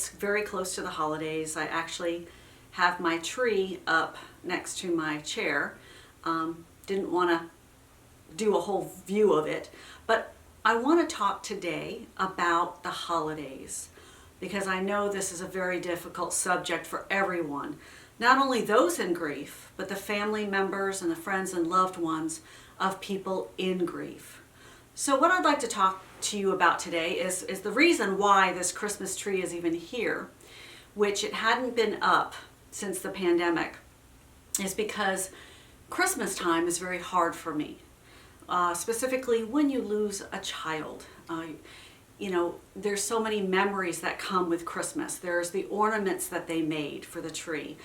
it's very close to the holidays. I actually have my tree up next to my chair. Didn't want to do a whole view of it, but I want to talk today about the holidays because I know this is a very difficult subject for everyone. Not only those in grief, but the family members and the friends and loved ones of people in grief. So what I'd like to talk to you about today is the reason why this Christmas tree is even here, which it hadn't been up since the pandemic, is because Christmas time is very hard for me. Specifically when you lose a child. There's so many memories that come with Christmas. There's the ornaments that they made for the tree.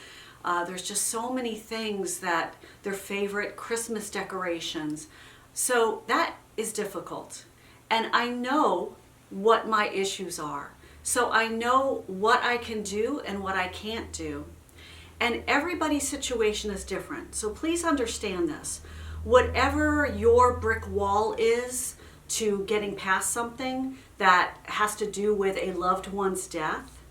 There's just so many things that their favorite Christmas decorations. So that is difficult. And I know what my issues are. So I know what I can do and what I can't do. And everybody's situation is different. So please understand this. Whatever your brick wall is to getting past something that has to do with a loved one's death,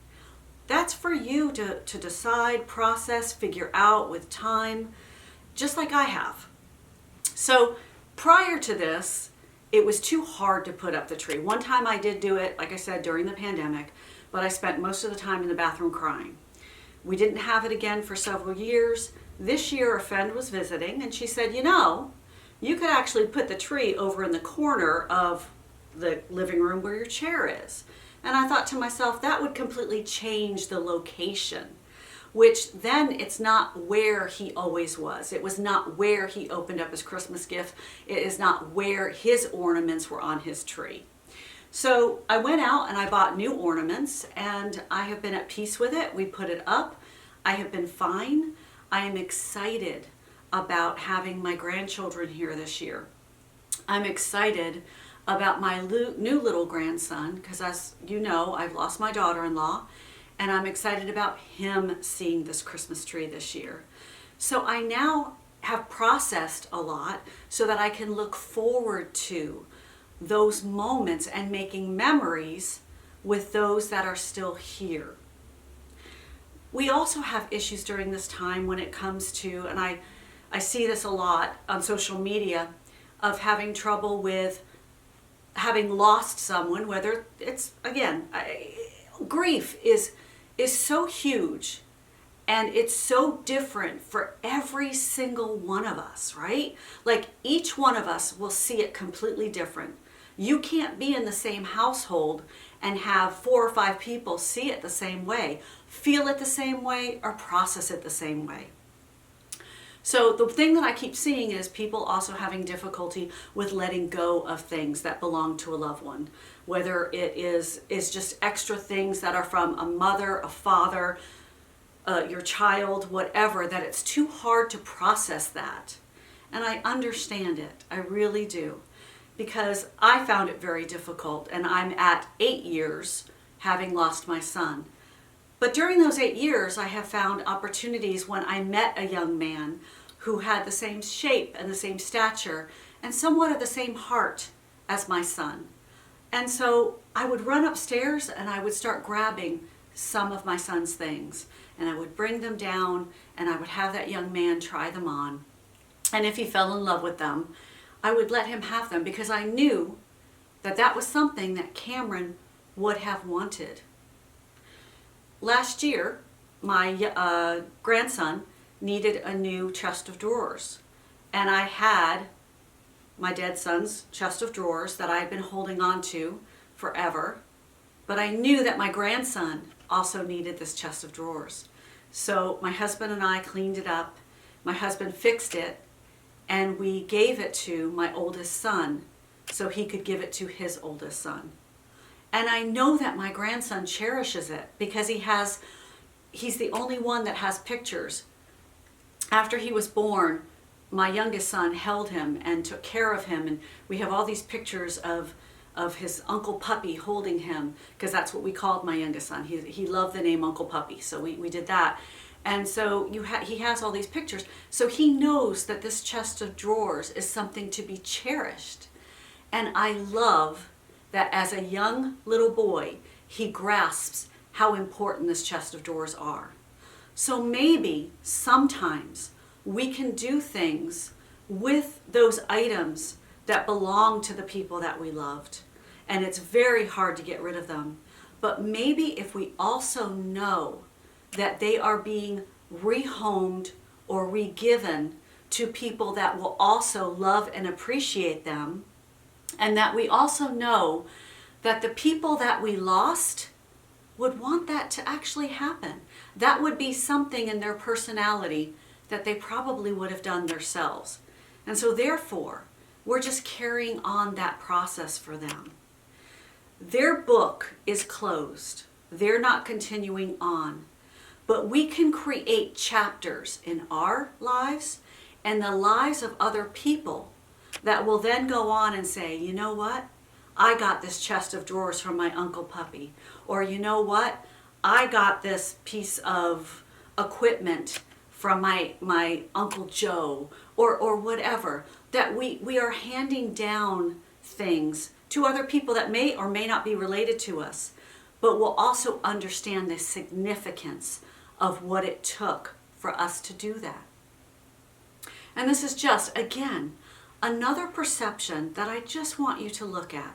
that's for you to decide, process, figure out with time, just like I have. So prior to this, it was too hard to put up the tree. One time I did do it, like I said, during the pandemic, but I spent most of the time in the bathroom crying. We didn't have it again for several years. This year a friend was visiting and she said, you could actually put the tree over in the corner of the living room where your chair is. And I thought to myself, that would completely change the location, which then it's not where he always was. It was not where he opened up his Christmas gift. It is not where his ornaments were on his tree. So I went out and I bought new ornaments and I have been at peace with it. We put it up. I have been fine. I am excited about having my grandchildren here this year. I'm excited about my new little grandson because, as you know, I've lost my daughter-in-law, and I'm excited about him seeing this Christmas tree this year. So I now have processed a lot so that I can look forward to those moments and making memories with those that are still here. We also have issues during this time when it comes to, and I see this a lot on social media, of having trouble with having lost someone, whether it's, again, grief is so huge and it's so different for every single one of us, right? Like each one of us will see it completely different. You can't be in the same household and have 4 or 5 people see it the same way, feel it the same way, or process it the same way. So the thing that I keep seeing is people also having difficulty with letting go of things that belong to a loved one, whether it is just extra things that are from a mother, a father, your child, whatever, that it's too hard to process that. And I understand it. I really do. Because I found it very difficult, and I'm at 8 years having lost my son. But during those 8 years, I have found opportunities when I met a young man who had the same shape and the same stature and somewhat of the same heart as my son. And so I would run upstairs and I would start grabbing some of my son's things, and I would bring them down and I would have that young man try them on. And if he fell in love with them, I would let him have them because I knew that that was something that Cameron would have wanted. Last year, my grandson needed a new chest of drawers. And I had my dead son's chest of drawers that I had been holding on to forever. But I knew that my grandson also needed this chest of drawers. So my husband and I cleaned it up. My husband fixed it, and we gave it to my oldest son so he could give it to his oldest son. And I know that my grandson cherishes it because he's the only one that has pictures. After he was born, my youngest son held him and took care of him, and we have all these pictures of his Uncle Puppy holding him, because that's what we called my youngest son. He loved the name Uncle Puppy, so we did that. And so he has all these pictures. So he knows that this chest of drawers is something to be cherished. And I love that as a young little boy, he grasps how important this chest of drawers are. So maybe sometimes we can do things with those items that belong to the people that we loved. And it's very hard to get rid of them. But maybe if we also know that they are being rehomed or re-given to people that will also love and appreciate them, and that we also know that the people that we lost would want that to actually happen. That would be something in their personality that they probably would have done themselves. And so therefore, we're just carrying on that process for them. Their book is closed. They're not continuing on. But we can create chapters in our lives and the lives of other people that will then go on and say, you know what? I got this chest of drawers from my Uncle Puppy. Or you know what? I got this piece of equipment from my Uncle Joe, or whatever. That we are handing down things to other people that may or may not be related to us, but will also understand the significance of what it took for us to do that. And this is just, again, another perception that I just want you to look at.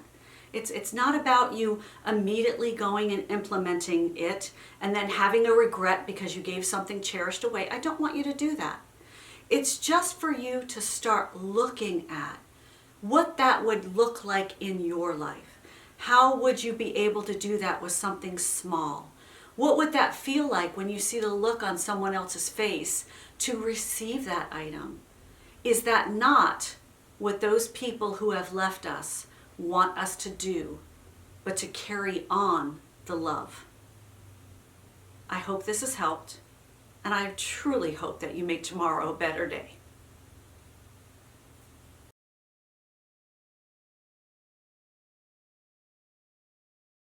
It's not about you immediately going and implementing it and then having a regret because you gave something cherished away. I don't want you to do that. It's just for you to start looking at what that would look like in your life. How would you be able to do that with something small? What would that feel like when you see the look on someone else's face to receive that item? Is that not what those people who have left us want us to do, but to carry on the love? I hope this has helped, and I truly hope that you make tomorrow a better day.